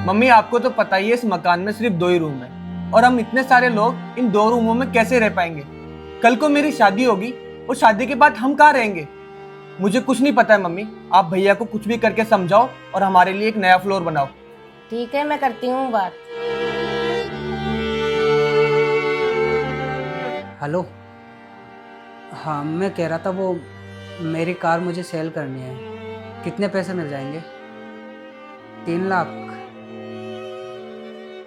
Mummy आपको तो पता ही है इस मकान में सिर्फ 2 ही रूम है और हम इतने सारे लोग इन 2 रूमों में कैसे रह पाएंगे। कल को मेरी शादी होगी और शादी के बाद हम कहाँ रहेंगे। मुझे कुछ नहीं पता है मम्मी, आप भैया को कुछ भी करके समझाओ और हमारे लिए एक नया फ्लोर बनाओ। ठीक है, मैं करती हूँ बात। हेलो। हाँ, मैं कह रहा था वो मेरी कार मुझे सेल करनी है, कितने पैसे मिल जाएंगे? 3 लाख।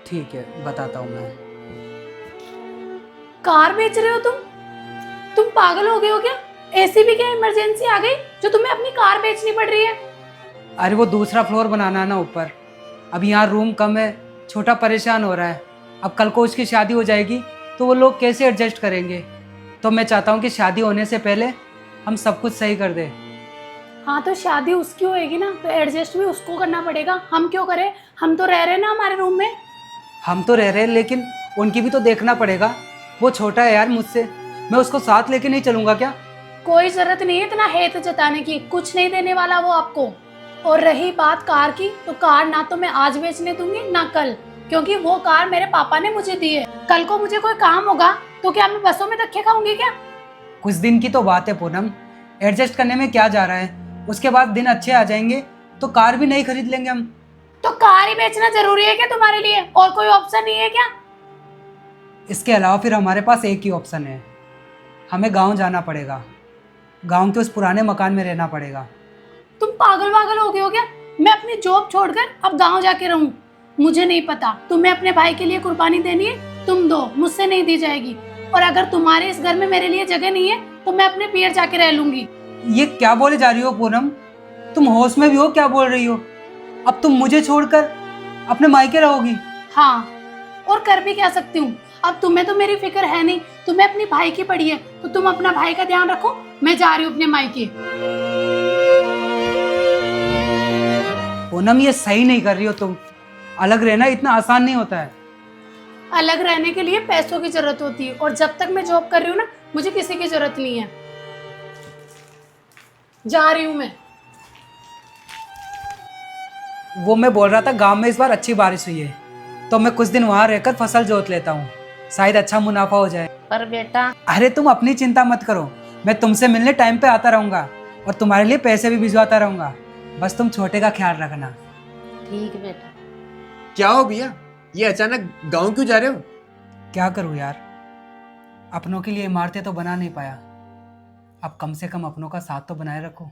ठीक है, बताता हूँ मैं। कार बेच रहे हो तुम पागल हो गए हो क्या? ऐसी भी क्या इमरजेंसी आ गई जो तुम्हें अपनी कार बेचनी पड़ रही है? अरे वो दूसरा फ्लोर बनाना है ना ऊपर, अब यहाँ रूम कम है, छोटा परेशान हो रहा है। अब कल को उसकी शादी हो जाएगी तो वो लोग कैसे एडजस्ट करेंगे, तो मैं चाहता हूँ कि शादी होने से पहले हम सब कुछ सही कर दें। हाँ तो शादी उसकी होएगी ना, तो एडजस्ट भी उसको करना पड़ेगा। हम क्यों करें? हम तो रह रहे हैं ना हमारे रूम में। हम तो रह रहे हैं लेकिन उनकी भी तो देखना पड़ेगा। वो छोटा है यार मुझसे, मैं उसको साथ लेके नहीं चलूँगा क्या? कोई जरूरत नहीं है इतना हेत जताने की, कुछ नहीं देने वाला वो आपको। और रही बात कार की, तो कार ना तो मैं आज बेचने दूंगी ना कल, क्योंकि वो कार मेरे पापा ने मुझे दी है। कल को मुझे कोई काम होगा तो क्या मैं बसों में धक्के खाऊंगी क्या? कुछ दिन की तो बात है पूनम, एडजस्ट करने में क्या जा रहा है। उसके बाद दिन अच्छे आ जाएंगे तो कार भी नहीं खरीद लेंगे हम। तो कार ही बेचना जरूरी है क्या तुम्हारे लिए? और कोई ऑप्शन नहीं है क्या? इसके अलावा फिर हमारे पास एक ही ऑप्शन है, हमें गांव जाना पड़ेगा। गांव के उस पुराने मकान में रहना पड़ेगा। तुम पागल हो गए हो क्या? मैं अपनी जॉब छोड़कर अब गांव जाके रहूं? मुझे नहीं पता, तुम्हें अपने भाई के लिए कुर्बानी देनी है तुम दो, मुझसे नहीं दी जाएगी। और अगर तुम्हारे इस घर में मेरे लिए जगह नहीं है तो मैं अपने पियर जाके रह लूंगी। ये क्या बोले जा रही हो पूनम? तुम होश में भी हो? क्या बोल रही हो? अब तुम मुझे छोड़कर अपने मायके रहोगी? हाँ, और कर भी क्या सकती हूँ। अब तुम्हें तो मेरी फिक्र है नहीं, तुम्हें अपने भाई की पड़ी है, तो तुम अपना भाई का ध्यान रखो। मैं जा रही हूँ अपने मायके। पूनम, ये सही नहीं कर रही हो तुम। अलग रहना इतना आसान नहीं होता है। अलग रहने के लिए पैसों की जरूरत होती है, और जब तक मैं जॉब कर रही हूँ ना, मुझे किसी की जरूरत नहीं है। जा रही हूँ मैं। वो मैं बोल रहा था, गांव में इस बार अच्छी बारिश हुई है तो मैं कुछ दिन वहां रहकर फसल जोत लेता हूँ, शायद अच्छा मुनाफा हो जाए। पर बेटा, अरे तुम अपनी चिंता मत करो, मैं तुमसे मिलने टाइम पे आता रहूंगा और तुम्हारे लिए पैसे भी भिजवाता रहूंगा। बस तुम छोटे का ख्याल रखना। ठीक बेटा। क्या हो भैया, ये अचानक गाँव क्यों जा रहे हो? क्या करूँ यार, अपनों के लिए इमारतें तो बना नहीं पाया, अब कम से कम अपनों का साथ तो बनाए रखो।